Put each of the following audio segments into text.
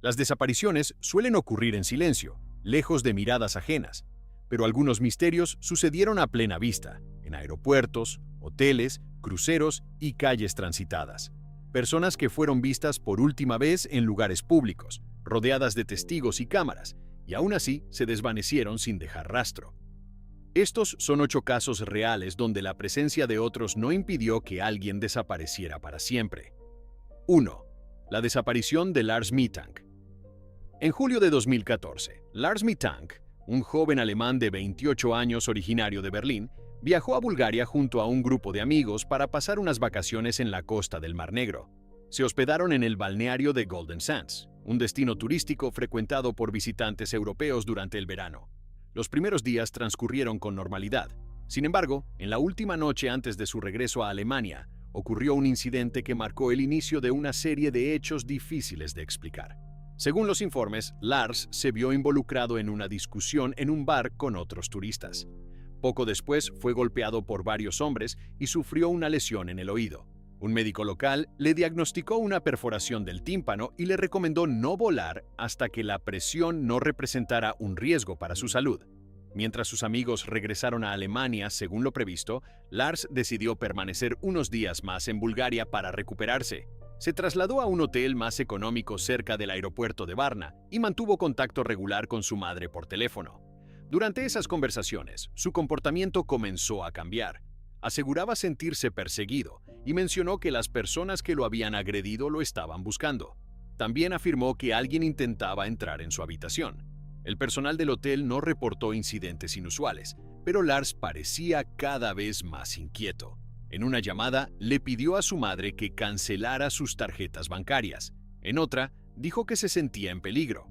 Las desapariciones suelen ocurrir en silencio, lejos de miradas ajenas, pero algunos misterios sucedieron a plena vista, en aeropuertos, hoteles, cruceros y calles transitadas. Personas que fueron vistas por última vez en lugares públicos, rodeadas de testigos y cámaras, y aún así se desvanecieron sin dejar rastro. Estos son 8 casos reales donde la presencia de otros no impidió que alguien desapareciera para siempre. 1. La desaparición de Lars Mittank. En julio de 2014, Lars Mittank, un joven alemán de 28 años originario de Berlín, viajó a Bulgaria junto a un grupo de amigos para pasar unas vacaciones en la costa del Mar Negro. Se hospedaron en el balneario de Golden Sands, un destino turístico frecuentado por visitantes europeos durante el verano. Los primeros días transcurrieron con normalidad. Sin embargo, en la última noche antes de su regreso a Alemania, ocurrió un incidente que marcó el inicio de una serie de hechos difíciles de explicar. Según los informes, Lars se vio involucrado en una discusión en un bar con otros turistas. Poco después fue golpeado por varios hombres y sufrió una lesión en el oído. Un médico local le diagnosticó una perforación del tímpano y le recomendó no volar hasta que la presión no representara un riesgo para su salud. Mientras sus amigos regresaron a Alemania según lo previsto, Lars decidió permanecer unos días más en Bulgaria para recuperarse. Se trasladó a un hotel más económico cerca del aeropuerto de Varna y mantuvo contacto regular con su madre por teléfono. Durante esas conversaciones, su comportamiento comenzó a cambiar. Aseguraba sentirse perseguido y mencionó que las personas que lo habían agredido lo estaban buscando. También afirmó que alguien intentaba entrar en su habitación. El personal del hotel no reportó incidentes inusuales, pero Lars parecía cada vez más inquieto. En una llamada, le pidió a su madre que cancelara sus tarjetas bancarias. En otra, dijo que se sentía en peligro.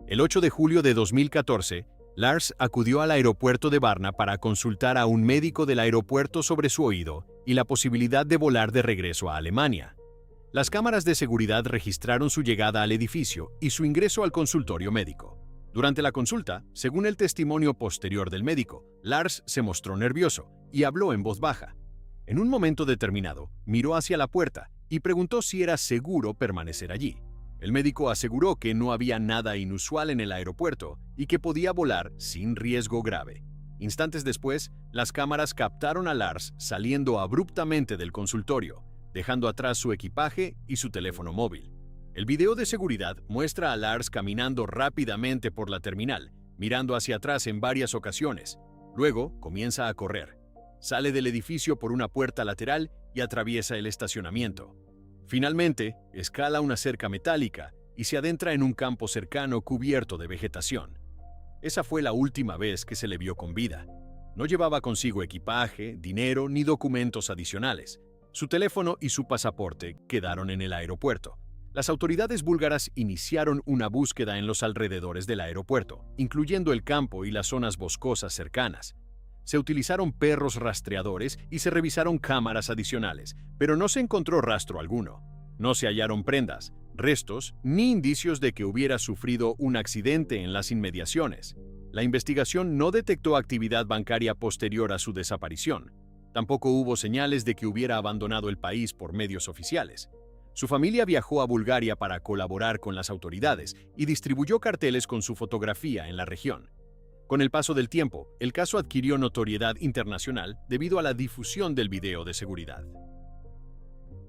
El 8 de julio de 2014, Lars acudió al aeropuerto de Varna para consultar a un médico del aeropuerto sobre su oído y la posibilidad de volar de regreso a Alemania. Las cámaras de seguridad registraron su llegada al edificio y su ingreso al consultorio médico. Durante la consulta, según el testimonio posterior del médico, Lars se mostró nervioso y habló en voz baja. En un momento determinado, miró hacia la puerta y preguntó si era seguro permanecer allí. El médico aseguró que no había nada inusual en el aeropuerto y que podía volar sin riesgo grave. Instantes después, las cámaras captaron a Lars saliendo abruptamente del consultorio, dejando atrás su equipaje y su teléfono móvil. El video de seguridad muestra a Lars caminando rápidamente por la terminal, mirando hacia atrás en varias ocasiones. Luego, comienza a correr. Sale del edificio por una puerta lateral y atraviesa el estacionamiento. Finalmente, escala una cerca metálica y se adentra en un campo cercano cubierto de vegetación. Esa fue la última vez que se le vio con vida. No llevaba consigo equipaje, dinero ni documentos adicionales. Su teléfono y su pasaporte quedaron en el aeropuerto. Las autoridades búlgaras iniciaron una búsqueda en los alrededores del aeropuerto, incluyendo el campo y las zonas boscosas cercanas. Se utilizaron perros rastreadores y se revisaron cámaras adicionales, pero no se encontró rastro alguno. No se hallaron prendas, restos ni indicios de que hubiera sufrido un accidente en las inmediaciones. La investigación no detectó actividad bancaria posterior a su desaparición. Tampoco hubo señales de que hubiera abandonado el país por medios oficiales. Su familia viajó a Bulgaria para colaborar con las autoridades y distribuyó carteles con su fotografía en la región. Con el paso del tiempo, el caso adquirió notoriedad internacional debido a la difusión del video de seguridad.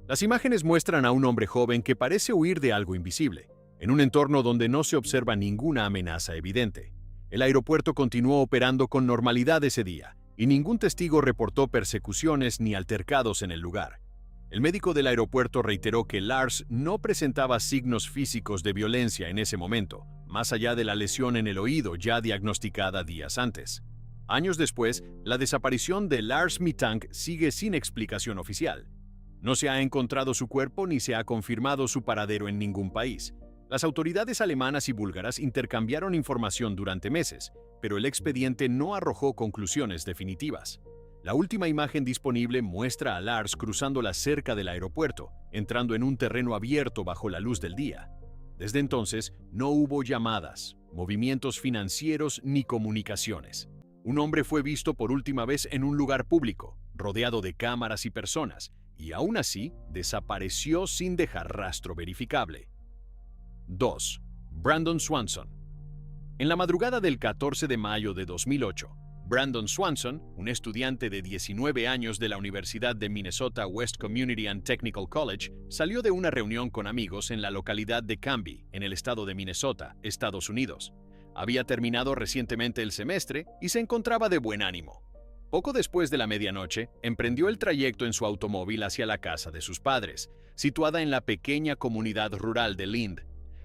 Las imágenes muestran a un hombre joven que parece huir de algo invisible, en un entorno donde no se observa ninguna amenaza evidente. El aeropuerto continuó operando con normalidad ese día, y ningún testigo reportó persecuciones ni altercados en el lugar. El médico del aeropuerto reiteró que Lars no presentaba signos físicos de violencia en ese momento, más allá de la lesión en el oído ya diagnosticada días antes. Años después, la desaparición de Lars Mittank sigue sin explicación oficial. No se ha encontrado su cuerpo ni se ha confirmado su paradero en ningún país. Las autoridades alemanas y búlgaras intercambiaron información durante meses, pero el expediente no arrojó conclusiones definitivas. La última imagen disponible muestra a Lars cruzando la cerca del aeropuerto, entrando en un terreno abierto bajo la luz del día. Desde entonces, no hubo llamadas, movimientos financieros ni comunicaciones. Un hombre fue visto por última vez en un lugar público, rodeado de cámaras y personas, y aún así desapareció sin dejar rastro verificable. 2. Brandon Swanson. En la madrugada del 14 de mayo de 2008, Brandon Swanson, un estudiante de 19 años de la Universidad de Minnesota West Community and Technical College, salió de una reunión con amigos en la localidad de Canby, en el estado de Minnesota, Estados Unidos. Había terminado recientemente el semestre y se encontraba de buen ánimo. Poco después de la medianoche, emprendió el trayecto en su automóvil hacia la casa de sus padres, situada en la pequeña comunidad rural de Lind.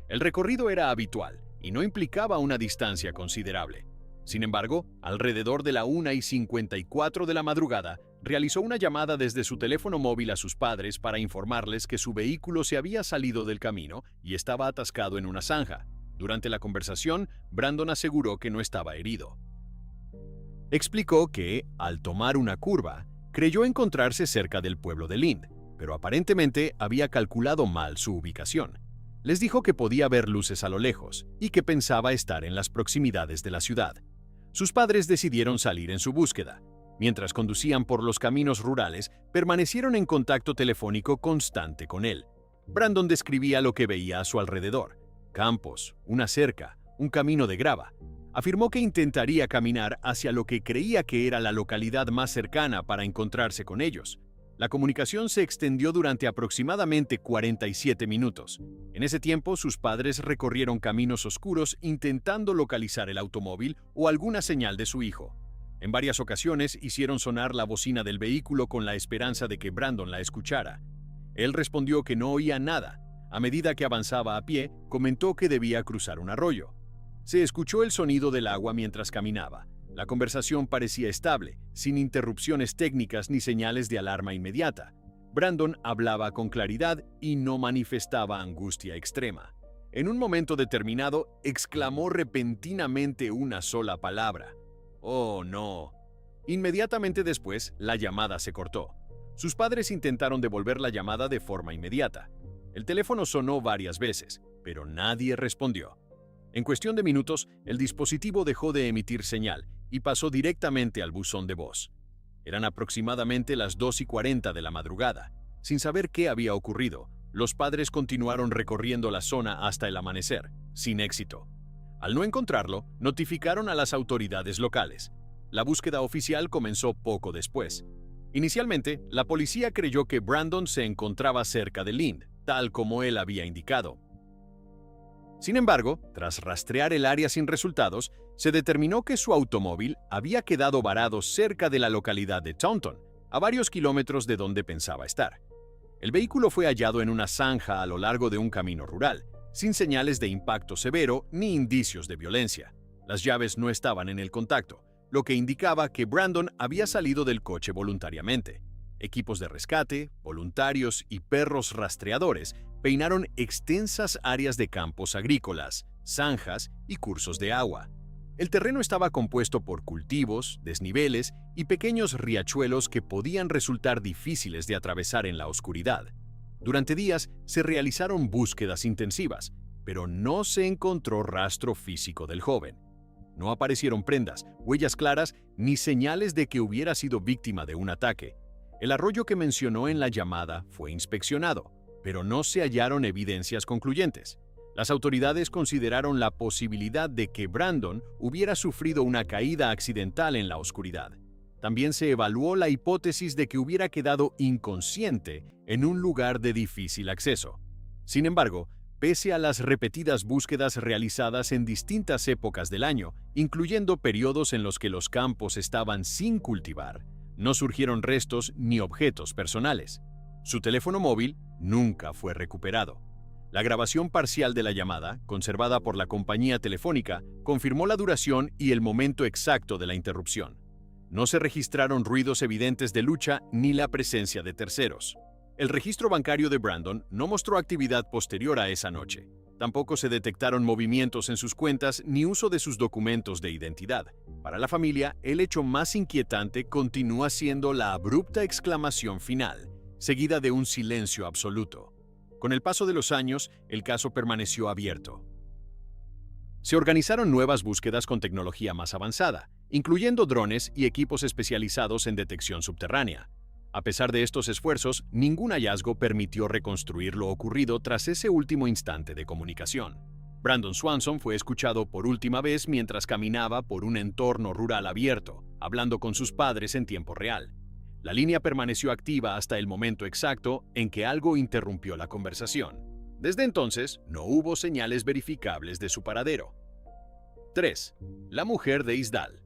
El recorrido era habitual y no implicaba una distancia considerable. Sin embargo, alrededor de la 1:54 de la madrugada, realizó una llamada desde su teléfono móvil a sus padres para informarles que su vehículo se había salido del camino y estaba atascado en una zanja. Durante la conversación, Brandon aseguró que no estaba herido. Explicó que, al tomar una curva, creyó encontrarse cerca del pueblo de Lind, pero aparentemente había calculado mal su ubicación. Les dijo que podía ver luces a lo lejos y que pensaba estar en las proximidades de la ciudad. Sus padres decidieron salir en su búsqueda. Mientras conducían por los caminos rurales, permanecieron en contacto telefónico constante con él. Brandon describía lo que veía a su alrededor: campos, una cerca, un camino de grava. Afirmó que intentaría caminar hacia lo que creía que era la localidad más cercana para encontrarse con ellos. La comunicación se extendió durante aproximadamente 47 minutos. En ese tiempo, sus padres recorrieron caminos oscuros intentando localizar el automóvil o alguna señal de su hijo. En varias ocasiones hicieron sonar la bocina del vehículo con la esperanza de que Brandon la escuchara. Él respondió que no oía nada. A medida que avanzaba a pie, comentó que debía cruzar un arroyo. Se escuchó el sonido del agua mientras caminaba. La conversación parecía estable, sin interrupciones técnicas ni señales de alarma inmediata. Brandon hablaba con claridad y no manifestaba angustia extrema. En un momento determinado, exclamó repentinamente una sola palabra: «¡Oh, no!». Inmediatamente después, la llamada se cortó. Sus padres intentaron devolver la llamada de forma inmediata. El teléfono sonó varias veces, pero nadie respondió. En cuestión de minutos, el dispositivo dejó de emitir señal y pasó directamente al buzón de voz. Eran aproximadamente las 2:40 de la madrugada. Sin saber qué había ocurrido, los padres continuaron recorriendo la zona hasta el amanecer, sin éxito. Al no encontrarlo, notificaron a las autoridades locales. La búsqueda oficial comenzó poco después. Inicialmente, la policía creyó que Brandon se encontraba cerca de Lind, tal como él había indicado. Sin embargo, tras rastrear el área sin resultados, se determinó que su automóvil había quedado varado cerca de la localidad de Taunton, a varios kilómetros de donde pensaba estar. El vehículo fue hallado en una zanja a lo largo de un camino rural, sin señales de impacto severo ni indicios de violencia. Las llaves no estaban en el contacto, lo que indicaba que Brandon había salido del coche voluntariamente. Equipos de rescate, voluntarios y perros rastreadores peinaron extensas áreas de campos agrícolas, zanjas y cursos de agua. El terreno estaba compuesto por cultivos, desniveles y pequeños riachuelos que podían resultar difíciles de atravesar en la oscuridad. Durante días se realizaron búsquedas intensivas, pero no se encontró rastro físico del joven. No aparecieron prendas, huellas claras ni señales de que hubiera sido víctima de un ataque. El arroyo que mencionó en la llamada fue inspeccionado, pero no se hallaron evidencias concluyentes. Las autoridades consideraron la posibilidad de que Brandon hubiera sufrido una caída accidental en la oscuridad. También se evaluó la hipótesis de que hubiera quedado inconsciente en un lugar de difícil acceso. Sin embargo, pese a las repetidas búsquedas realizadas en distintas épocas del año, incluyendo periodos en los que los campos estaban sin cultivar, no surgieron restos ni objetos personales. Su teléfono móvil nunca fue recuperado. La grabación parcial de la llamada, conservada por la compañía telefónica, confirmó la duración y el momento exacto de la interrupción. No se registraron ruidos evidentes de lucha ni la presencia de terceros. El registro bancario de Brandon no mostró actividad posterior a esa noche. Tampoco se detectaron movimientos en sus cuentas ni uso de sus documentos de identidad. Para la familia, el hecho más inquietante continúa siendo la abrupta exclamación final, seguida de un silencio absoluto. Con el paso de los años, el caso permaneció abierto. Se organizaron nuevas búsquedas con tecnología más avanzada, incluyendo drones y equipos especializados en detección subterránea. A pesar de estos esfuerzos, ningún hallazgo permitió reconstruir lo ocurrido tras ese último instante de comunicación. Brandon Swanson fue escuchado por última vez mientras caminaba por un entorno rural abierto, hablando con sus padres en tiempo real. La línea permaneció activa hasta el momento exacto en que algo interrumpió la conversación. Desde entonces, no hubo señales verificables de su paradero. 3. La mujer de Isdal.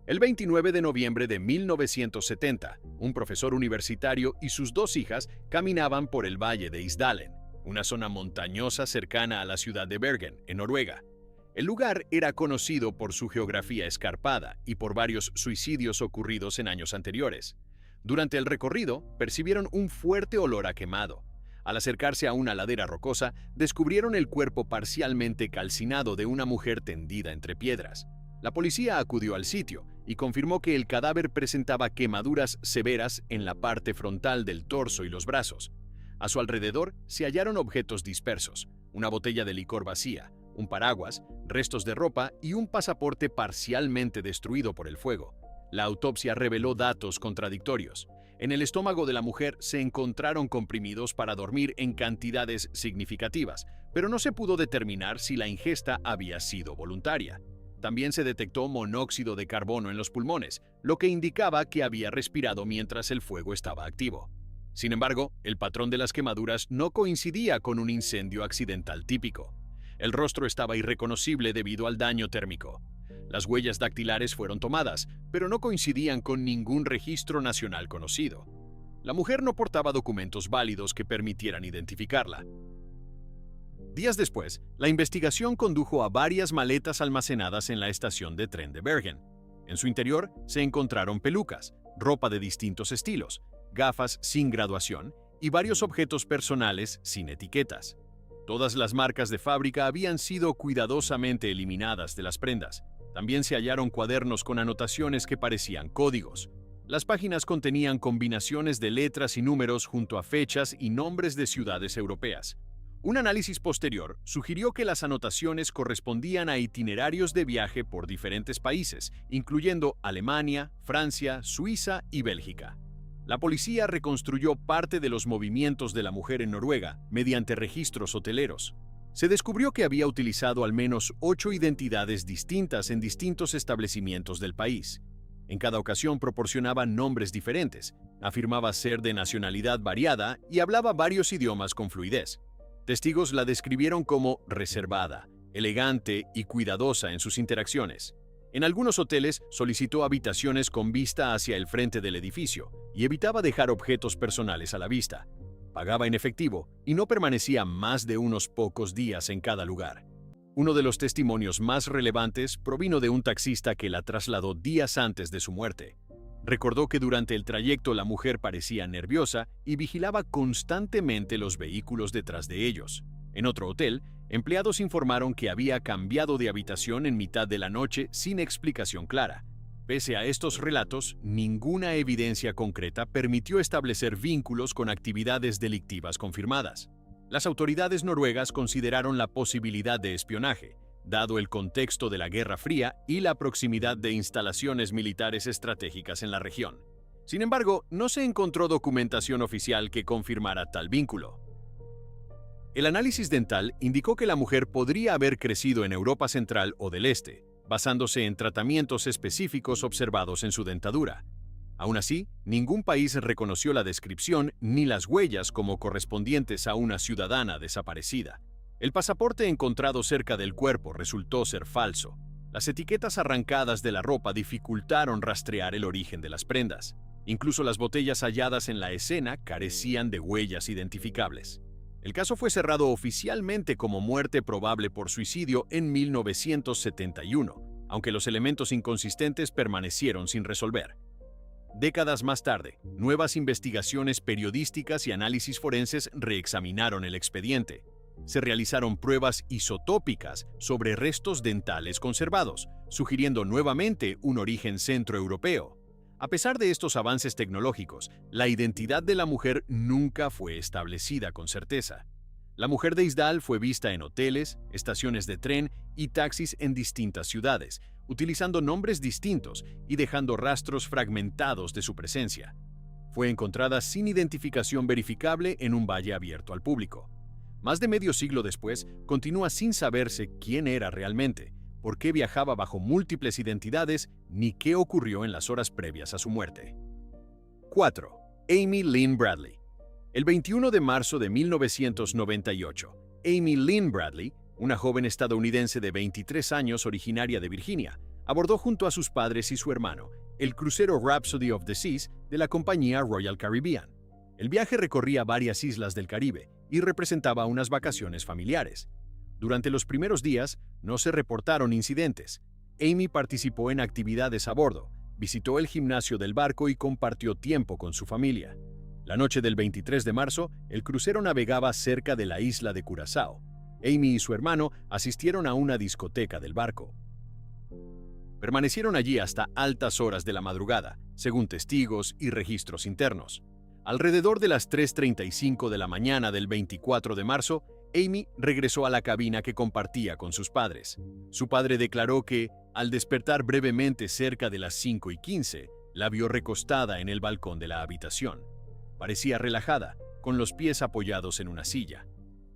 El 29 de noviembre de 1970, un profesor universitario y sus dos hijas caminaban por el valle de Isdalen, una zona montañosa cercana a la ciudad de Bergen, en Noruega. El lugar era conocido por su geografía escarpada y por varios suicidios ocurridos en años anteriores. Durante el recorrido, percibieron un fuerte olor a quemado. Al acercarse a una ladera rocosa, descubrieron el cuerpo parcialmente calcinado de una mujer tendida entre piedras. La policía acudió al sitio y confirmó que el cadáver presentaba quemaduras severas en la parte frontal del torso y los brazos. A su alrededor se hallaron objetos dispersos, una botella de licor vacía, un paraguas, restos de ropa y un pasaporte parcialmente destruido por el fuego. La autopsia reveló datos contradictorios. En el estómago de la mujer se encontraron comprimidos para dormir en cantidades significativas, pero no se pudo determinar si la ingesta había sido voluntaria. También se detectó monóxido de carbono en los pulmones, lo que indicaba que había respirado mientras el fuego estaba activo. Sin embargo, el patrón de las quemaduras no coincidía con un incendio accidental típico. El rostro estaba irreconocible debido al daño térmico. Las huellas dactilares fueron tomadas, pero no coincidían con ningún registro nacional conocido. La mujer no portaba documentos válidos que permitieran identificarla. Días después, la investigación condujo a varias maletas almacenadas en la estación de tren de Bergen. En su interior se encontraron pelucas, ropa de distintos estilos, gafas sin graduación y varios objetos personales sin etiquetas. Todas las marcas de fábrica habían sido cuidadosamente eliminadas de las prendas. También se hallaron cuadernos con anotaciones que parecían códigos. Las páginas contenían combinaciones de letras y números junto a fechas y nombres de ciudades europeas. Un análisis posterior sugirió que las anotaciones correspondían a itinerarios de viaje por diferentes países, incluyendo Alemania, Francia, Suiza y Bélgica. La policía reconstruyó parte de los movimientos de la mujer en Noruega mediante registros hoteleros. Se descubrió que había utilizado al menos 8 identidades distintas en distintos establecimientos del país. En cada ocasión proporcionaba nombres diferentes, afirmaba ser de nacionalidad variada y hablaba varios idiomas con fluidez. Testigos la describieron como reservada, elegante y cuidadosa en sus interacciones. En algunos hoteles solicitó habitaciones con vista hacia el frente del edificio y evitaba dejar objetos personales a la vista. Pagaba en efectivo y no permanecía más de unos pocos días en cada lugar. Uno de los testimonios más relevantes provino de un taxista que la trasladó días antes de su muerte. Recordó que durante el trayecto la mujer parecía nerviosa y vigilaba constantemente los vehículos detrás de ellos. En otro hotel, empleados informaron que había cambiado de habitación en mitad de la noche sin explicación clara. Pese a estos relatos, ninguna evidencia concreta permitió establecer vínculos con actividades delictivas confirmadas. Las autoridades noruegas consideraron la posibilidad de espionaje, dado el contexto de la Guerra Fría y la proximidad de instalaciones militares estratégicas en la región. Sin embargo, no se encontró documentación oficial que confirmara tal vínculo. El análisis dental indicó que la mujer podría haber crecido en Europa Central o del Este, basándose en tratamientos específicos observados en su dentadura. Aún así, ningún país reconoció la descripción ni las huellas como correspondientes a una ciudadana desaparecida. El pasaporte encontrado cerca del cuerpo resultó ser falso. Las etiquetas arrancadas de la ropa dificultaron rastrear el origen de las prendas. Incluso las botellas halladas en la escena carecían de huellas identificables. El caso fue cerrado oficialmente como muerte probable por suicidio en 1971, aunque los elementos inconsistentes permanecieron sin resolver. Décadas más tarde, nuevas investigaciones periodísticas y análisis forenses reexaminaron el expediente. Se realizaron pruebas isotópicas sobre restos dentales conservados, sugiriendo nuevamente un origen centroeuropeo. A pesar de estos avances tecnológicos, la identidad de la mujer nunca fue establecida con certeza. La mujer de Isdal fue vista en hoteles, estaciones de tren y taxis en distintas ciudades, utilizando nombres distintos y dejando rastros fragmentados de su presencia. Fue encontrada sin identificación verificable en un valle abierto al público. Más de medio siglo después, continúa sin saberse quién era realmente, por qué viajaba bajo múltiples identidades, ni qué ocurrió en las horas previas a su muerte. 4. Amy Lynn Bradley. El 21 de marzo de 1998, Amy Lynn Bradley, una joven estadounidense de 23 años originaria de Virginia, abordó junto a sus padres y su hermano el crucero Rhapsody of the Seas de la compañía Royal Caribbean. El viaje recorría varias islas del Caribe y representaba unas vacaciones familiares. Durante los primeros días no se reportaron incidentes. Amy participó en actividades a bordo, visitó el gimnasio del barco y compartió tiempo con su familia. La noche del 23 de marzo, el crucero navegaba cerca de la isla de Curazao. Amy y su hermano asistieron a una discoteca del barco. Permanecieron allí hasta altas horas de la madrugada, según testigos y registros internos. Alrededor de las 3:35 de la mañana del 24 de marzo, Amy regresó a la cabina que compartía con sus padres. Su padre declaró que, al despertar brevemente cerca de las 5:15, la vio recostada en el balcón de la habitación. Parecía relajada, con los pies apoyados en una silla.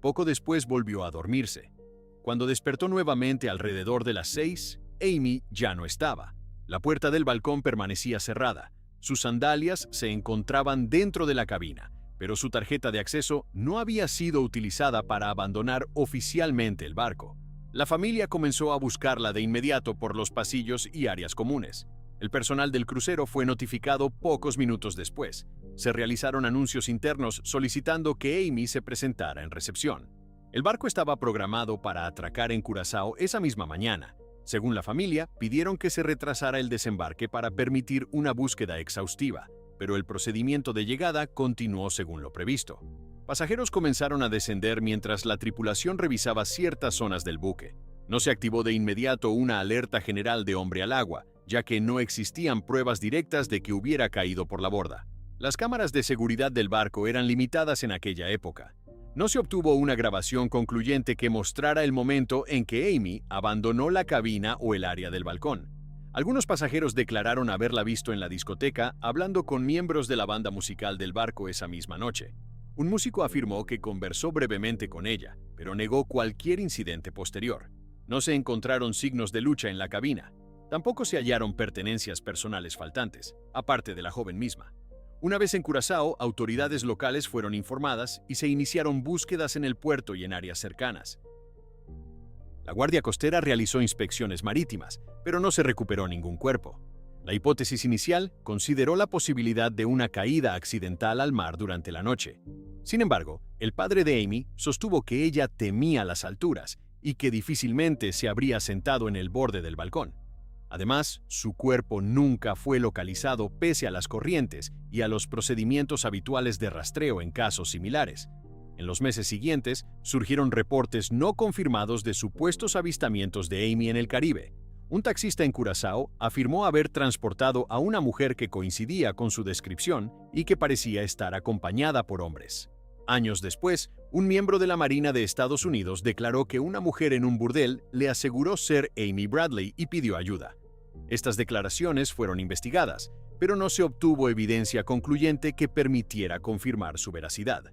Poco después volvió a dormirse. Cuando despertó nuevamente alrededor de las 6, Amy ya no estaba. La puerta del balcón permanecía cerrada. Sus sandalias se encontraban dentro de la cabina, pero su tarjeta de acceso no había sido utilizada para abandonar oficialmente el barco. La familia comenzó a buscarla de inmediato por los pasillos y áreas comunes. El personal del crucero fue notificado pocos minutos después. Se realizaron anuncios internos solicitando que Amy se presentara en recepción. El barco estaba programado para atracar en Curazao esa misma mañana. Según la familia, pidieron que se retrasara el desembarque para permitir una búsqueda exhaustiva, pero el procedimiento de llegada continuó según lo previsto. Pasajeros comenzaron a descender mientras la tripulación revisaba ciertas zonas del buque. No se activó de inmediato una alerta general de hombre al agua, ya que no existían pruebas directas de que hubiera caído por la borda. Las cámaras de seguridad del barco eran limitadas en aquella época. No se obtuvo una grabación concluyente que mostrara el momento en que Amy abandonó la cabina o el área del balcón. Algunos pasajeros declararon haberla visto en la discoteca hablando con miembros de la banda musical del barco esa misma noche. Un músico afirmó que conversó brevemente con ella, pero negó cualquier incidente posterior. No se encontraron signos de lucha en la cabina. Tampoco se hallaron pertenencias personales faltantes, aparte de la joven misma. Una vez en Curazao, autoridades locales fueron informadas y se iniciaron búsquedas en el puerto y en áreas cercanas. La Guardia Costera realizó inspecciones marítimas, pero no se recuperó ningún cuerpo. La hipótesis inicial consideró la posibilidad de una caída accidental al mar durante la noche. Sin embargo, el padre de Amy sostuvo que ella temía las alturas y que difícilmente se habría sentado en el borde del balcón. Además, su cuerpo nunca fue localizado pese a las corrientes y a los procedimientos habituales de rastreo en casos similares. En los meses siguientes, surgieron reportes no confirmados de supuestos avistamientos de Amy en el Caribe. Un taxista en Curazao afirmó haber transportado a una mujer que coincidía con su descripción y que parecía estar acompañada por hombres. Años después, un miembro de la Marina de Estados Unidos declaró que una mujer en un burdel le aseguró ser Amy Bradley y pidió ayuda. Estas declaraciones fueron investigadas, pero no se obtuvo evidencia concluyente que permitiera confirmar su veracidad.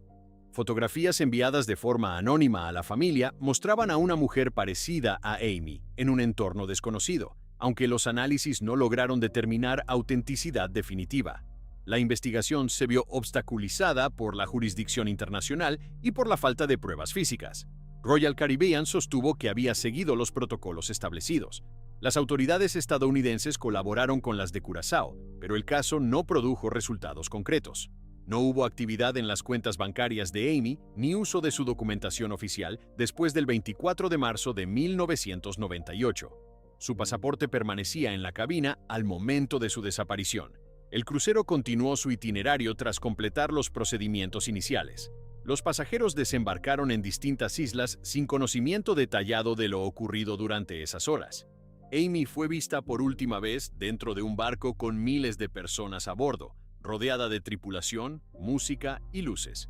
Fotografías enviadas de forma anónima a la familia mostraban a una mujer parecida a Amy en un entorno desconocido, aunque los análisis no lograron determinar autenticidad definitiva. La investigación se vio obstaculizada por la jurisdicción internacional y por la falta de pruebas físicas. Royal Caribbean sostuvo que había seguido los protocolos establecidos. Las autoridades estadounidenses colaboraron con las de Curazao, pero el caso no produjo resultados concretos. No hubo actividad en las cuentas bancarias de Amy ni uso de su documentación oficial después del 24 de marzo de 1998. Su pasaporte permanecía en la cabina al momento de su desaparición. El crucero continuó su itinerario tras completar los procedimientos iniciales. Los pasajeros desembarcaron en distintas islas sin conocimiento detallado de lo ocurrido durante esas horas. Amy fue vista por última vez dentro de un barco con miles de personas a bordo, rodeada de tripulación, música y luces.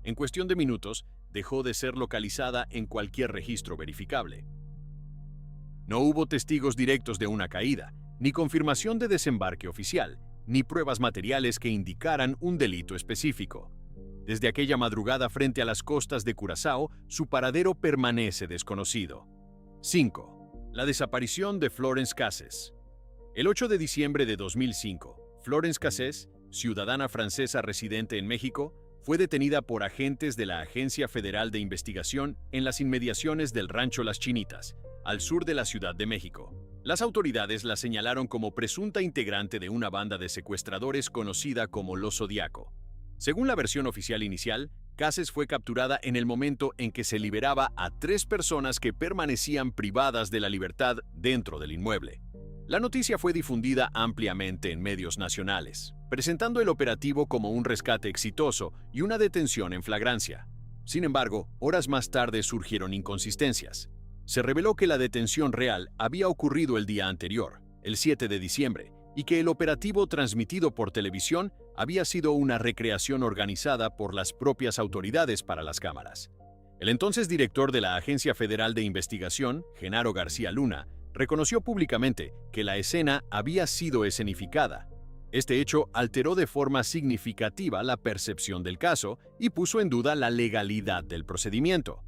En cuestión de minutos, dejó de ser localizada en cualquier registro verificable. No hubo testigos directos de una caída, ni confirmación de desembarque oficial, ni pruebas materiales que indicaran un delito específico. Desde aquella madrugada frente a las costas de Curazao, su paradero permanece desconocido. 5. La desaparición de Florence Cassés. El 8 de diciembre de 2005, Florence Cassés, ciudadana francesa residente en México, fue detenida por agentes de la Agencia Federal de Investigación en las inmediaciones del Rancho Las Chinitas, al sur de la Ciudad de México. Las autoridades la señalaron como presunta integrante de una banda de secuestradores conocida como Los Zodiaco. Según la versión oficial inicial, Cassés fue capturada en el momento en que se liberaba a 3 personas que permanecían privadas de la libertad dentro del inmueble. La noticia fue difundida ampliamente en medios nacionales, presentando el operativo como un rescate exitoso y una detención en flagrancia. Sin embargo, horas más tarde surgieron inconsistencias. Se reveló que la detención real había ocurrido el día anterior, el 7 de diciembre, y que el operativo transmitido por televisión había sido una recreación organizada por las propias autoridades para las cámaras. El entonces director de la Agencia Federal de Investigación, Genaro García Luna, reconoció públicamente que la escena había sido escenificada. Este hecho alteró de forma significativa la percepción del caso y puso en duda la legalidad del procedimiento.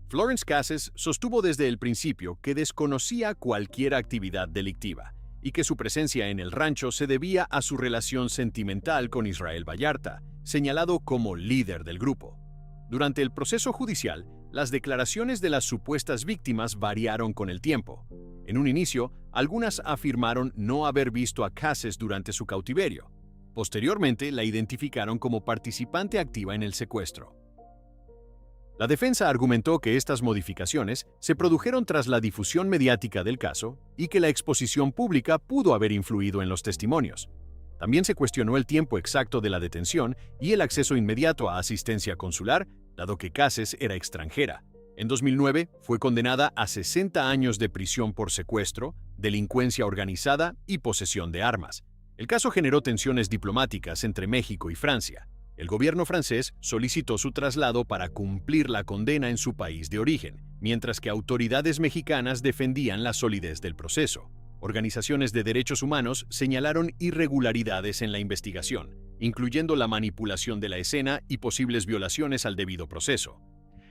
Florence Cassés sostuvo desde el principio que desconocía cualquier actividad delictiva y que su presencia en el rancho se debía a su relación sentimental con Israel Vallarta, señalado como líder del grupo. Durante el proceso judicial, las declaraciones de las supuestas víctimas variaron con el tiempo. En un inicio, algunas afirmaron no haber visto a Cassés durante su cautiverio. Posteriormente, la identificaron como participante activa en el secuestro. La defensa argumentó que estas modificaciones se produjeron tras la difusión mediática del caso y que la exposición pública pudo haber influido en los testimonios. También se cuestionó el tiempo exacto de la detención y el acceso inmediato a asistencia consular, dado que Cassés era extranjera. En 2009 fue condenada a 60 años de prisión por secuestro, delincuencia organizada y posesión de armas. El caso generó tensiones diplomáticas entre México y Francia. El gobierno francés solicitó su traslado para cumplir la condena en su país de origen, mientras que autoridades mexicanas defendían la solidez del proceso. Organizaciones de derechos humanos señalaron irregularidades en la investigación, incluyendo la manipulación de la escena y posibles violaciones al debido proceso.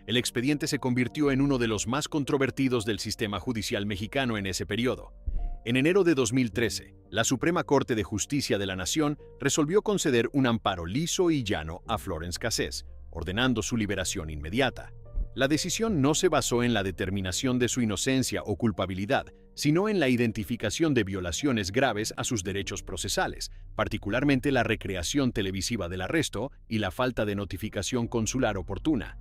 El expediente se convirtió en uno de los más controvertidos del sistema judicial mexicano en ese periodo. En enero de 2013, la Suprema Corte de Justicia de la Nación resolvió conceder un amparo liso y llano a Florence Cassés, ordenando su liberación inmediata. La decisión no se basó en la determinación de su inocencia o culpabilidad, sino en la identificación de violaciones graves a sus derechos procesales, particularmente la recreación televisiva del arresto y la falta de notificación consular oportuna.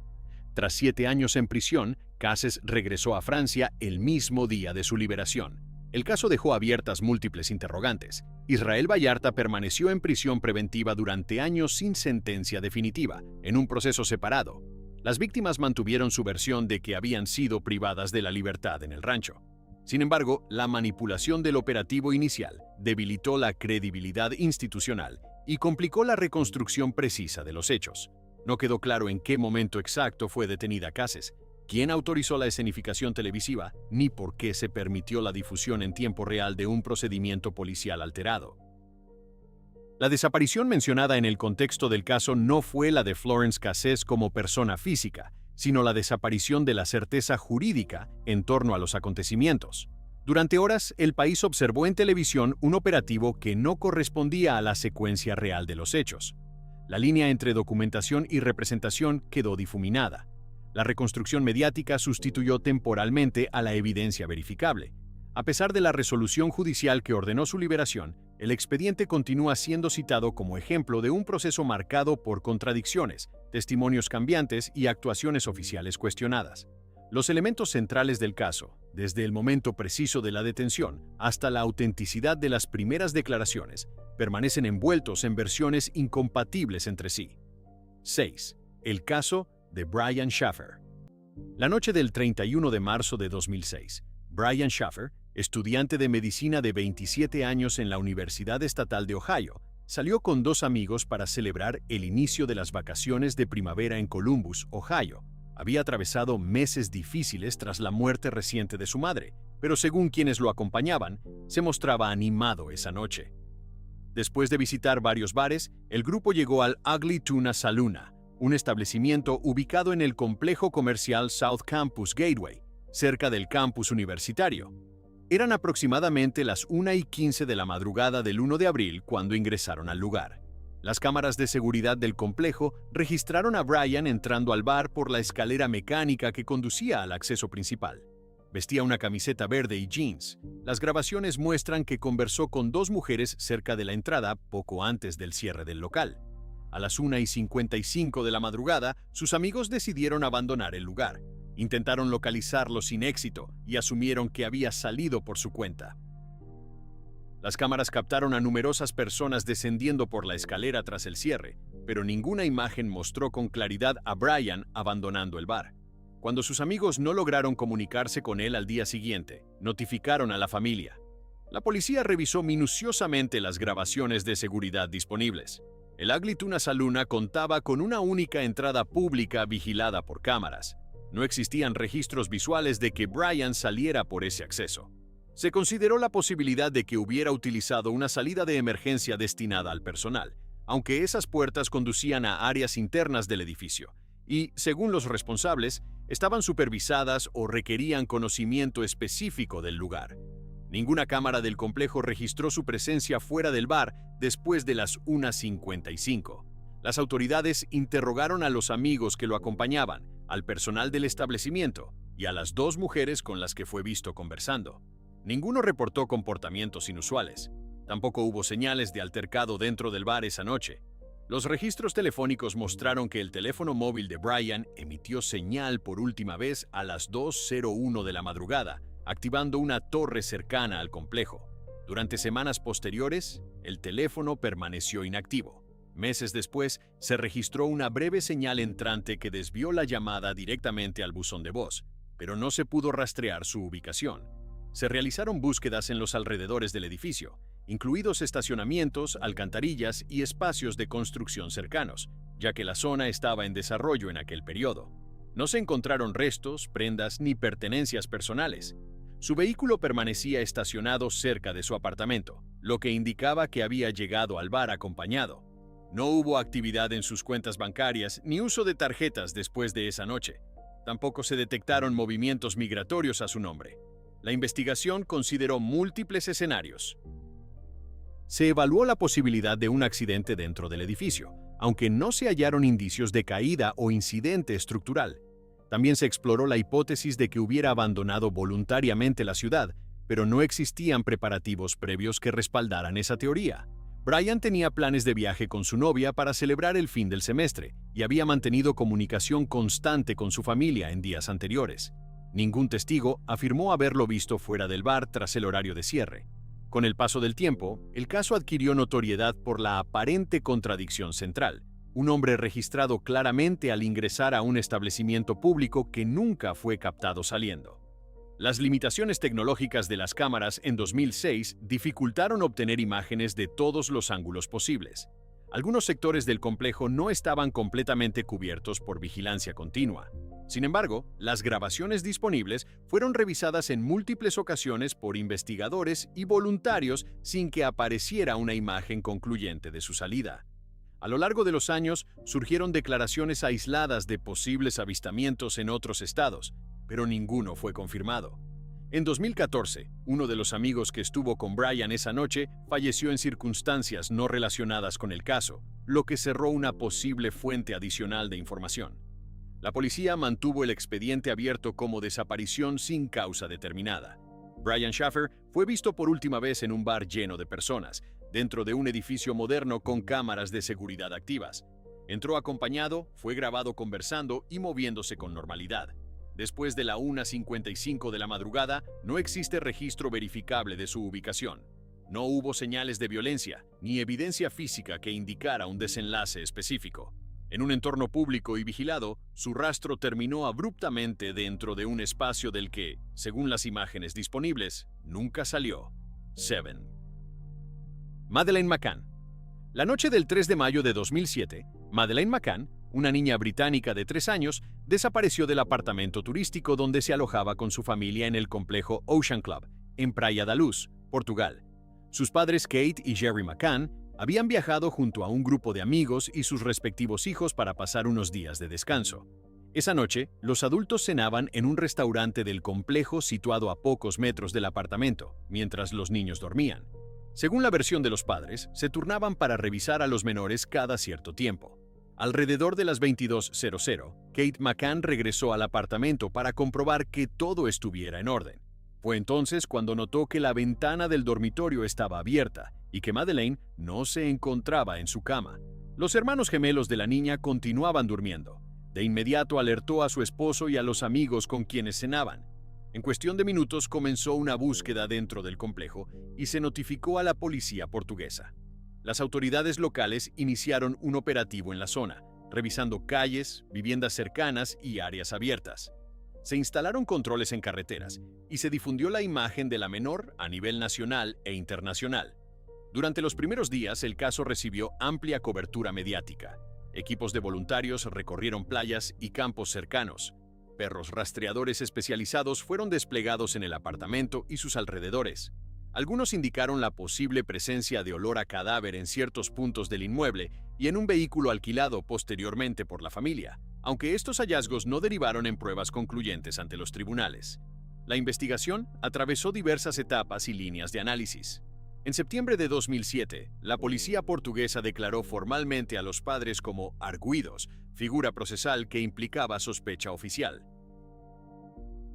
Tras 7 años en prisión, Cassés regresó a Francia el mismo día de su liberación. El caso dejó abiertas múltiples interrogantes. Israel Vallarta permaneció en prisión preventiva durante años sin sentencia definitiva, en un proceso separado. Las víctimas mantuvieron su versión de que habían sido privadas de la libertad en el rancho. Sin embargo, la manipulación del operativo inicial debilitó la credibilidad institucional y complicó la reconstrucción precisa de los hechos. No quedó claro en qué momento exacto fue detenida Cassés, quién autorizó la escenificación televisiva, ni por qué se permitió la difusión en tiempo real de un procedimiento policial alterado. La desaparición mencionada en el contexto del caso no fue la de Florence Cassés como persona física, sino la desaparición de la certeza jurídica en torno a los acontecimientos. Durante horas, el país observó en televisión un operativo que no correspondía a la secuencia real de los hechos. La línea entre documentación y representación quedó difuminada. La reconstrucción mediática sustituyó temporalmente a la evidencia verificable. A pesar de la resolución judicial que ordenó su liberación, el expediente continúa siendo citado como ejemplo de un proceso marcado por contradicciones, testimonios cambiantes y actuaciones oficiales cuestionadas. Los elementos centrales del caso, desde el momento preciso de la detención hasta la autenticidad de las primeras declaraciones, permanecen envueltos en versiones incompatibles entre sí. 6. El caso de Brian Shaffer. La noche del 31 de marzo de 2006, Brian Shaffer, estudiante de medicina de 27 años en la Universidad Estatal de Ohio, salió con 2 amigos para celebrar el inicio de las vacaciones de primavera en Columbus, Ohio. Había atravesado meses difíciles tras la muerte reciente de su madre, pero según quienes lo acompañaban, se mostraba animado esa noche. Después de visitar varios bares, el grupo llegó al Ugly Tuna Saloon, un establecimiento ubicado en el complejo comercial South Campus Gateway, cerca del campus universitario. Eran aproximadamente las 1:15 de la madrugada del 1 de abril cuando ingresaron al lugar. Las cámaras de seguridad del complejo registraron a Brian entrando al bar por la escalera mecánica que conducía al acceso principal. Vestía una camiseta verde y jeans. Las grabaciones muestran que conversó con dos mujeres cerca de la entrada poco antes del cierre del local. A las 1:55 de la madrugada, sus amigos decidieron abandonar el lugar. Intentaron localizarlo sin éxito y asumieron que había salido por su cuenta. Las cámaras captaron a numerosas personas descendiendo por la escalera tras el cierre, pero ninguna imagen mostró con claridad a Brian abandonando el bar. Cuando sus amigos no lograron comunicarse con él al día siguiente, notificaron a la familia. La policía revisó minuciosamente las grabaciones de seguridad disponibles. El Ugly Tuna Saloon contaba con una única entrada pública vigilada por cámaras. No existían registros visuales de que Brian saliera por ese acceso. Se consideró la posibilidad de que hubiera utilizado una salida de emergencia destinada al personal, aunque esas puertas conducían a áreas internas del edificio y, según los responsables, estaban supervisadas o requerían conocimiento específico del lugar. Ninguna cámara del complejo registró su presencia fuera del bar después de las 1:55. Las autoridades interrogaron a los amigos que lo acompañaban, al personal del establecimiento y a las dos mujeres con las que fue visto conversando. Ninguno reportó comportamientos inusuales. Tampoco hubo señales de altercado dentro del bar esa noche. Los registros telefónicos mostraron que el teléfono móvil de Brian emitió señal por última vez a las 2:01 de la madrugada, activando una torre cercana al complejo. Durante semanas posteriores, el teléfono permaneció inactivo. Meses después, se registró una breve señal entrante que desvió la llamada directamente al buzón de voz, pero no se pudo rastrear su ubicación. Se realizaron búsquedas en los alrededores del edificio, incluidos estacionamientos, alcantarillas y espacios de construcción cercanos, ya que la zona estaba en desarrollo en aquel periodo. No se encontraron restos, prendas ni pertenencias personales. Su vehículo permanecía estacionado cerca de su apartamento, lo que indicaba que había llegado al bar acompañado. No hubo actividad en sus cuentas bancarias ni uso de tarjetas después de esa noche. Tampoco se detectaron movimientos migratorios a su nombre. La investigación consideró múltiples escenarios. Se evaluó la posibilidad de un accidente dentro del edificio, aunque no se hallaron indicios de caída o incidente estructural. También se exploró la hipótesis de que hubiera abandonado voluntariamente la ciudad, pero no existían preparativos previos que respaldaran esa teoría. Brian tenía planes de viaje con su novia para celebrar el fin del semestre y había mantenido comunicación constante con su familia en días anteriores. Ningún testigo afirmó haberlo visto fuera del bar tras el horario de cierre. Con el paso del tiempo, el caso adquirió notoriedad por la aparente contradicción central: un hombre registrado claramente al ingresar a un establecimiento público que nunca fue captado saliendo. Las limitaciones tecnológicas de las cámaras en 2006 dificultaron obtener imágenes de todos los ángulos posibles. Algunos sectores del complejo no estaban completamente cubiertos por vigilancia continua. Sin embargo, las grabaciones disponibles fueron revisadas en múltiples ocasiones por investigadores y voluntarios sin que apareciera una imagen concluyente de su salida. A lo largo de los años, surgieron declaraciones aisladas de posibles avistamientos en otros estados, pero ninguno fue confirmado. En 2014, uno de los amigos que estuvo con Brian esa noche falleció en circunstancias no relacionadas con el caso, lo que cerró una posible fuente adicional de información. La policía mantuvo el expediente abierto como desaparición sin causa determinada. Brian Shaffer fue visto por última vez en un bar lleno de personas, dentro de un edificio moderno con cámaras de seguridad activas. Entró acompañado, fue grabado conversando y moviéndose con normalidad. Después de la 1:55 de la madrugada, no existe registro verificable de su ubicación. No hubo señales de violencia, ni evidencia física que indicara un desenlace específico. En un entorno público y vigilado, su rastro terminó abruptamente dentro de un espacio del que, según las imágenes disponibles, nunca salió. 7. Madeleine McCann. La noche del 3 de mayo de 2007, Madeleine McCann, una niña británica de 3 años, desapareció del apartamento turístico donde se alojaba con su familia en el complejo Ocean Club, en Praia da Luz, Portugal. Sus padres Kate y Jerry McCann Habían viajado junto a un grupo de amigos y sus respectivos hijos para pasar unos días de descanso. Esa noche, los adultos cenaban en un restaurante del complejo situado a pocos metros del apartamento, mientras los niños dormían. Según la versión de los padres, se turnaban para revisar a los menores cada cierto tiempo. Alrededor de las 22:00, Kate McCann regresó al apartamento para comprobar que todo estuviera en orden. Fue entonces cuando notó que la ventana del dormitorio estaba abierta y que Madeleine no se encontraba en su cama. Los hermanos gemelos de la niña continuaban durmiendo. De inmediato alertó a su esposo y a los amigos con quienes cenaban. En cuestión de minutos comenzó una búsqueda dentro del complejo y se notificó a la policía portuguesa. Las autoridades locales iniciaron un operativo en la zona, revisando calles, viviendas cercanas y áreas abiertas. Se instalaron controles en carreteras y se difundió la imagen de la menor a nivel nacional e internacional. Durante los primeros días, el caso recibió amplia cobertura mediática. Equipos de voluntarios recorrieron playas y campos cercanos. Perros rastreadores especializados fueron desplegados en el apartamento y sus alrededores. Algunos indicaron la posible presencia de olor a cadáver en ciertos puntos del inmueble y en un vehículo alquilado posteriormente por la familia, aunque estos hallazgos no derivaron en pruebas concluyentes ante los tribunales. La investigación atravesó diversas etapas y líneas de análisis. En septiembre de 2007, la policía portuguesa declaró formalmente a los padres como arguidos, figura procesal que implicaba sospecha oficial.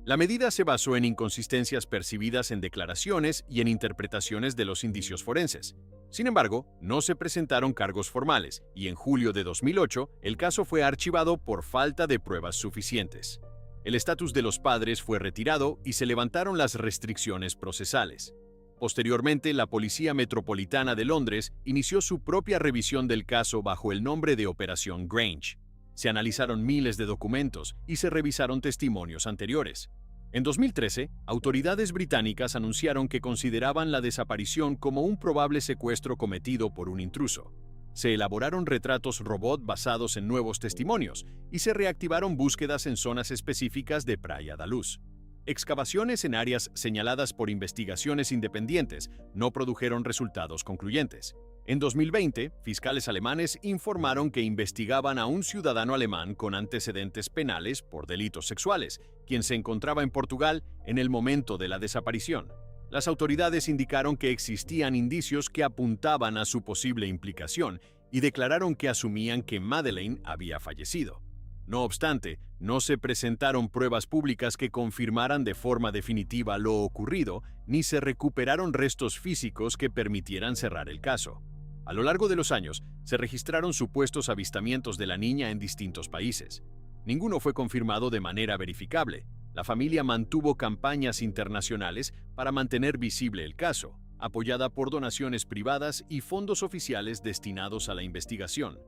La medida se basó en inconsistencias percibidas en declaraciones y en interpretaciones de los indicios forenses. Sin embargo, no se presentaron cargos formales y en julio de 2008 el caso fue archivado por falta de pruebas suficientes. El estatus de los padres fue retirado y se levantaron las restricciones procesales. Posteriormente, la Policía Metropolitana de Londres inició su propia revisión del caso bajo el nombre de Operación Grange. Se analizaron miles de documentos y se revisaron testimonios anteriores. En 2013, autoridades británicas anunciaron que consideraban la desaparición como un probable secuestro cometido por un intruso. Se elaboraron retratos robot basados en nuevos testimonios y se reactivaron búsquedas en zonas específicas de Praia da Luz. Excavaciones en áreas señaladas por investigaciones independientes no produjeron resultados concluyentes. En 2020, fiscales alemanes informaron que investigaban a un ciudadano alemán con antecedentes penales por delitos sexuales, quien se encontraba en Portugal en el momento de la desaparición. Las autoridades indicaron que existían indicios que apuntaban a su posible implicación y declararon que asumían que Madeleine había fallecido. No obstante, no se presentaron pruebas públicas que confirmaran de forma definitiva lo ocurrido, ni se recuperaron restos físicos que permitieran cerrar el caso. A lo largo de los años, se registraron supuestos avistamientos de la niña en distintos países. Ninguno fue confirmado de manera verificable. La familia mantuvo campañas internacionales para mantener visible el caso, apoyada por donaciones privadas y fondos oficiales destinados a la investigación.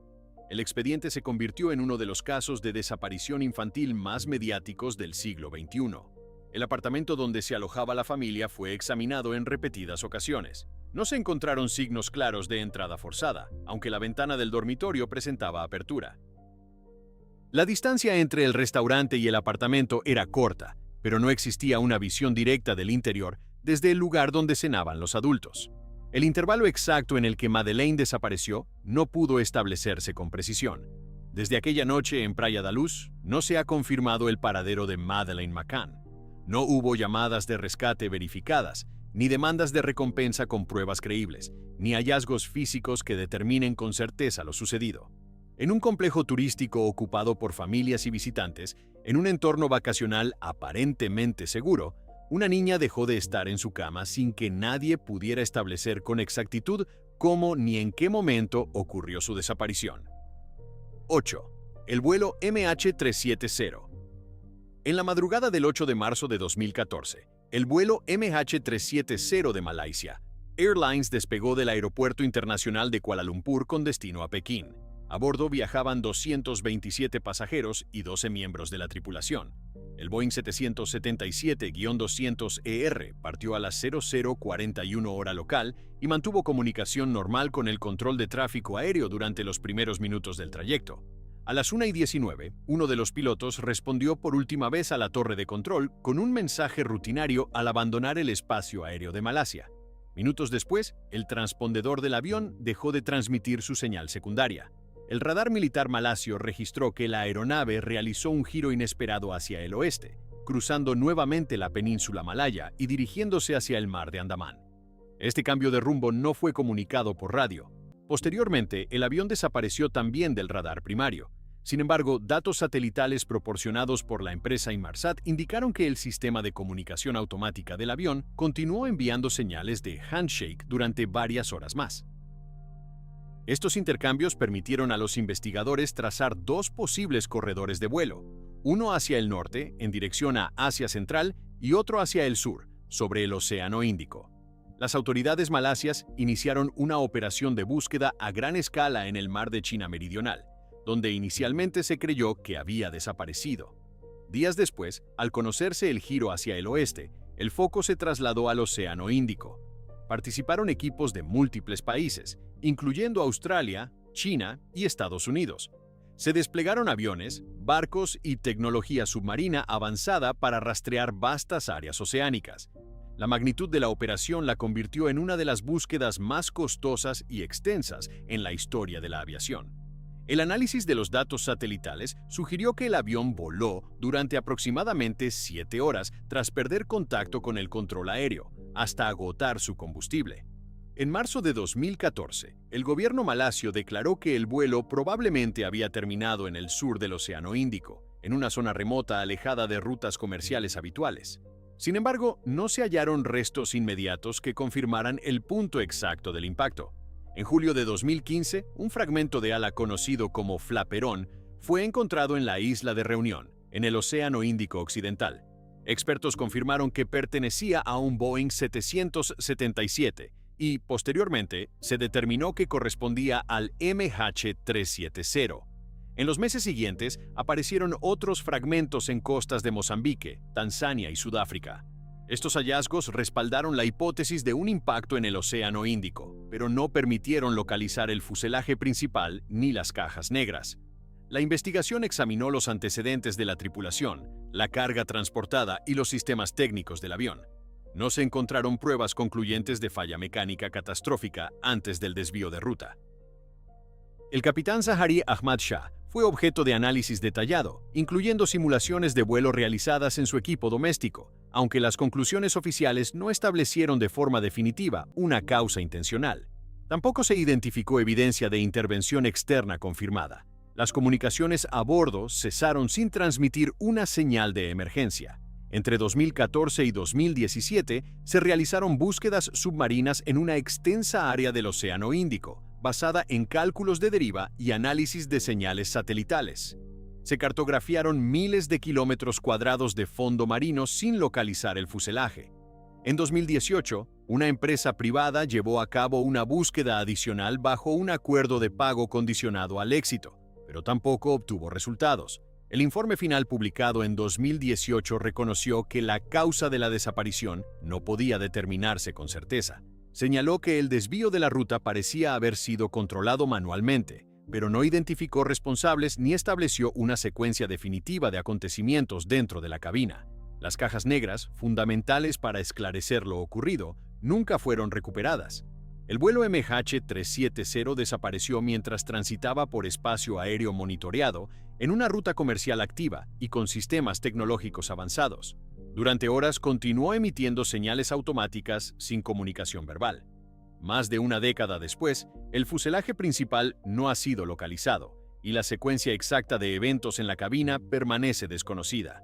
El expediente se convirtió en uno de los casos de desaparición infantil más mediáticos del siglo XXI. El apartamento donde se alojaba la familia fue examinado en repetidas ocasiones. No se encontraron signos claros de entrada forzada, aunque la ventana del dormitorio presentaba apertura. La distancia entre el restaurante y el apartamento era corta, pero no existía una visión directa del interior desde el lugar donde cenaban los adultos. El intervalo exacto en el que Madeleine desapareció no pudo establecerse con precisión. Desde aquella noche en Praia da Luz, no se ha confirmado el paradero de Madeleine McCann. No hubo llamadas de rescate verificadas, ni demandas de recompensa con pruebas creíbles, ni hallazgos físicos que determinen con certeza lo sucedido. En un complejo turístico ocupado por familias y visitantes, en un entorno vacacional aparentemente seguro, una niña dejó de estar en su cama sin que nadie pudiera establecer con exactitud cómo ni en qué momento ocurrió su desaparición. 8. El vuelo MH370. En la madrugada del 8 de marzo de 2014, el vuelo MH370 de Malaysia Airlines despegó del Aeropuerto Internacional de Kuala Lumpur con destino a Pekín. A bordo viajaban 227 pasajeros y 12 miembros de la tripulación. El Boeing 777-200ER partió a las 00:41 hora local y mantuvo comunicación normal con el control de tráfico aéreo durante los primeros minutos del trayecto. A las 1:19, uno de los pilotos respondió por última vez a la torre de control con un mensaje rutinario al abandonar el espacio aéreo de Malasia. Minutos después, el transpondedor del avión dejó de transmitir su señal secundaria. El radar militar malasio registró que la aeronave realizó un giro inesperado hacia el oeste, cruzando nuevamente la península malaya y dirigiéndose hacia el mar de Andamán. Este cambio de rumbo no fue comunicado por radio. Posteriormente, el avión desapareció también del radar primario. Sin embargo, datos satelitales proporcionados por la empresa Inmarsat indicaron que el sistema de comunicación automática del avión continuó enviando señales de handshake durante varias horas más. Estos intercambios permitieron a los investigadores trazar dos posibles corredores de vuelo, uno hacia el norte, en dirección a Asia Central, y otro hacia el sur, sobre el Océano Índico. Las autoridades malasias iniciaron una operación de búsqueda a gran escala en el mar de China Meridional, donde inicialmente se creyó que había desaparecido. Días después, al conocerse el giro hacia el oeste, el foco se trasladó al Océano Índico. Participaron equipos de múltiples países, incluyendo Australia, China y Estados Unidos. Se desplegaron aviones, barcos y tecnología submarina avanzada para rastrear vastas áreas oceánicas. La magnitud de la operación la convirtió en una de las búsquedas más costosas y extensas en la historia de la aviación. El análisis de los datos satelitales sugirió que el avión voló durante aproximadamente 7 horas tras perder contacto con el control aéreo, hasta agotar su combustible. En marzo de 2014, el gobierno malasio declaró que el vuelo probablemente había terminado en el sur del Océano Índico, en una zona remota alejada de rutas comerciales habituales. Sin embargo, no se hallaron restos inmediatos que confirmaran el punto exacto del impacto. En julio de 2015, un fragmento de ala conocido como flaperón fue encontrado en la isla de Reunión, en el Océano Índico Occidental. Expertos confirmaron que pertenecía a un Boeing 777 y, posteriormente, se determinó que correspondía al MH370. En los meses siguientes, aparecieron otros fragmentos en costas de Mozambique, Tanzania y Sudáfrica. Estos hallazgos respaldaron la hipótesis de un impacto en el Océano Índico, pero no permitieron localizar el fuselaje principal ni las cajas negras. La investigación examinó los antecedentes de la tripulación, la carga transportada y los sistemas técnicos del avión. No se encontraron pruebas concluyentes de falla mecánica catastrófica antes del desvío de ruta. El capitán Zaharie Ahmad Shah fue objeto de análisis detallado, incluyendo simulaciones de vuelo realizadas en su equipo doméstico, aunque las conclusiones oficiales no establecieron de forma definitiva una causa intencional. Tampoco se identificó evidencia de intervención externa confirmada. Las comunicaciones a bordo cesaron sin transmitir una señal de emergencia. Entre 2014 y 2017 se realizaron búsquedas submarinas en una extensa área del Océano Índico, basada en cálculos de deriva y análisis de señales satelitales. Se cartografiaron miles de kilómetros cuadrados de fondo marino sin localizar el fuselaje. En 2018, una empresa privada llevó a cabo una búsqueda adicional bajo un acuerdo de pago condicionado al éxito, pero tampoco obtuvo resultados. El informe final publicado en 2018 reconoció que la causa de la desaparición no podía determinarse con certeza. Señaló que el desvío de la ruta parecía haber sido controlado manualmente, pero no identificó responsables ni estableció una secuencia definitiva de acontecimientos dentro de la cabina. Las cajas negras, fundamentales para esclarecer lo ocurrido, nunca fueron recuperadas. El vuelo MH370 desapareció mientras transitaba por espacio aéreo monitoreado en una ruta comercial activa y con sistemas tecnológicos avanzados. Durante horas continuó emitiendo señales automáticas sin comunicación verbal. Más de una década después, el fuselaje principal no ha sido localizado y la secuencia exacta de eventos en la cabina permanece desconocida.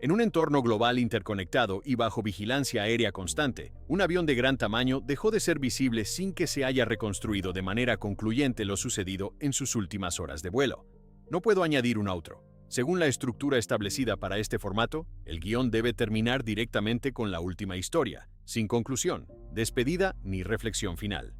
En un entorno global interconectado y bajo vigilancia aérea constante, un avión de gran tamaño dejó de ser visible sin que se haya reconstruido de manera concluyente lo sucedido en sus últimas horas de vuelo. No puedo añadir un outro. Según la estructura establecida para este formato, el guión debe terminar directamente con la última historia, sin conclusión, despedida ni reflexión final.